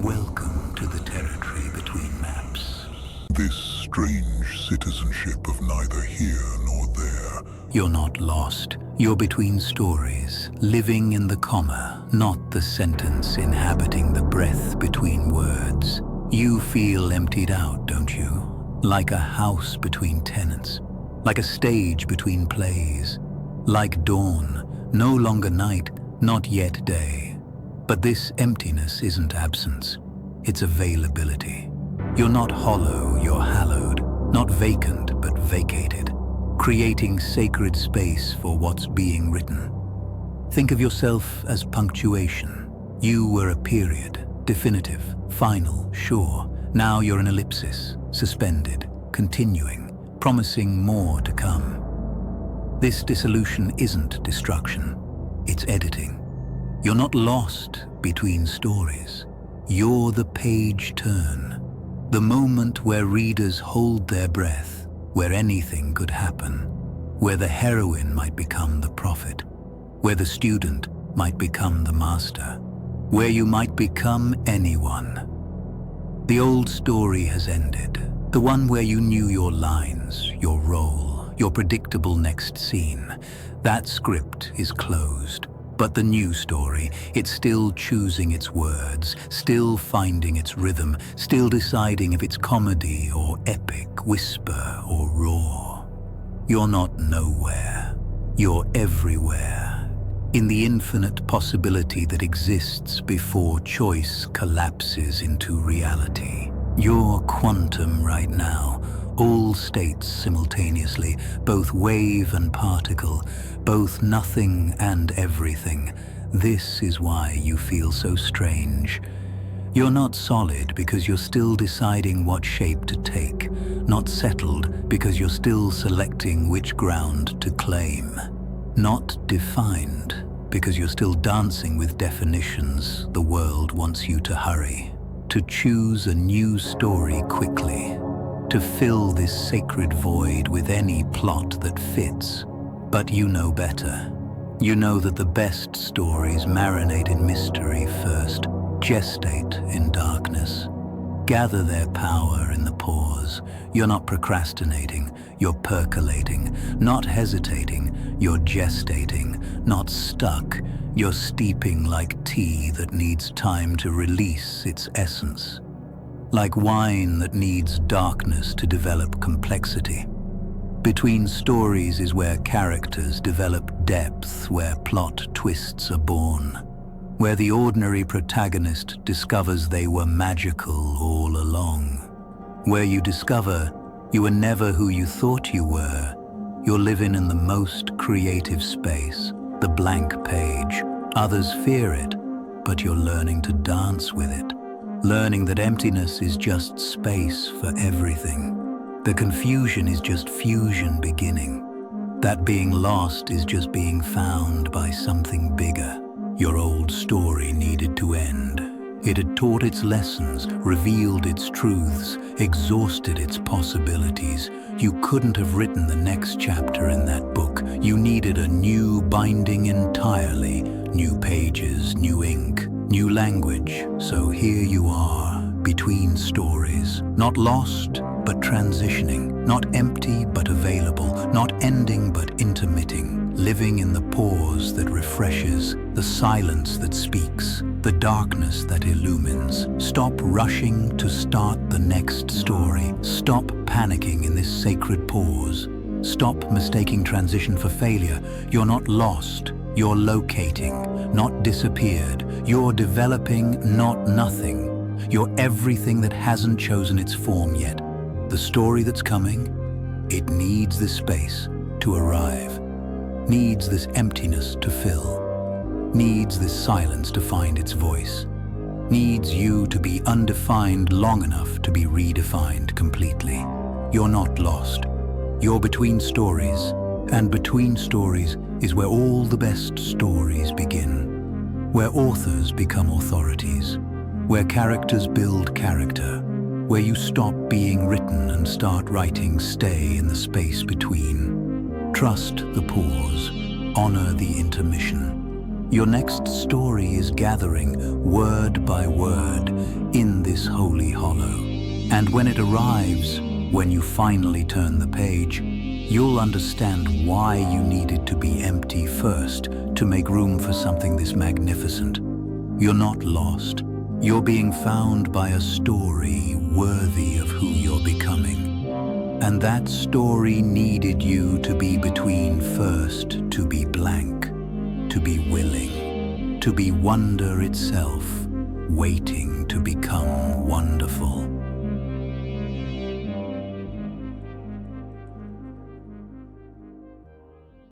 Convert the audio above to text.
Welcome to the territory between maps. This strange citizenship of neither here nor there. You're not lost. You're between stories, living in the comma, not the sentence inhabiting the breath between words. You feel emptied out, don't you? Like a house between tenants, like a stage between plays, like dawn, no longer night, not yet day. But this emptiness isn't absence, it's availability. You're not hollow, you're hallowed, not vacant but vacated, creating sacred space for what's being written. Think of yourself as punctuation. You were a period, definitive, final, sure. Now you're an ellipsis, suspended, continuing, promising more to come. This dissolution isn't destruction, it's editing. You're not lost between stories. You're the page turn, the moment where readers hold their breath, where anything could happen, where the heroine might become the prophet, where the student might become the master, where you might become anyone. The old story has ended, the one where you knew your lines, your role, your predictable next scene. That script is closed. But the new story, it's still choosing its words, still finding its rhythm, still deciding if it's comedy or epic, whisper or roar. You're not nowhere. You're everywhere. In the infinite possibility that exists before choice collapses into reality. You're quantum right now. All states simultaneously, both wave and particle, both nothing and everything. This is why you feel so strange. You're not solid because you're still deciding what shape to take, not settled because you're still selecting which ground to claim, not defined because you're still dancing with definitions the world wants you to hurry, to choose a new story quickly, to fill this sacred void with any plot that fits. But you know better. You know that the best stories marinate in mystery first, gestate in darkness, gather their power in the pause. You're not procrastinating, you're percolating, not hesitating, you're gestating, not stuck, you're steeping like tea that needs time to release its essence. Like wine that needs darkness to develop complexity. Between stories is where characters develop depth, where plot twists are born, where the ordinary protagonist discovers they were magical all along, where you discover you were never who you thought you were. You're living in the most creative space, the blank page. Others fear it, but you're learning to dance with it. Learning that emptiness is just space for everything. The confusion is just fusion beginning. That being lost is just being found by something bigger. Your old story needed to end. It had taught its lessons, revealed its truths, exhausted its possibilities. You couldn't have written the next chapter in that book. You needed a new binding entirely, new pages, new ink, new language. So here you are, between stories, not lost, but transitioning, not empty, but available, not ending, but intermitting, living in the pause that refreshes, the silence that speaks, the darkness that illumines. Stop rushing to start the next story. Stop panicking in this sacred pause. Stop mistaking transition for failure. You're not lost. You're locating, not disappeared. You're developing, not nothing. You're everything that hasn't chosen its form yet. The story that's coming, it needs this space to arrive, needs this emptiness to fill, needs this silence to find its voice, needs you to be undefined long enough to be redefined completely. You're not lost. You're between stories, and between stories is where all the best stories begin, where authors become authorities, where characters build character, where you stop being written and start writing. Stay in the space between. Trust the pause, honor the intermission. Your next story is gathering, word by word, in this holy hollow. And when it arrives, when you finally turn the page, you'll understand why you needed to be empty first to make room for something this magnificent. You're not lost. You're being found by a story worthy of who you're becoming. And that story needed you to be between first, to be blank, to be willing, to be wonder itself, waiting to become wonderful.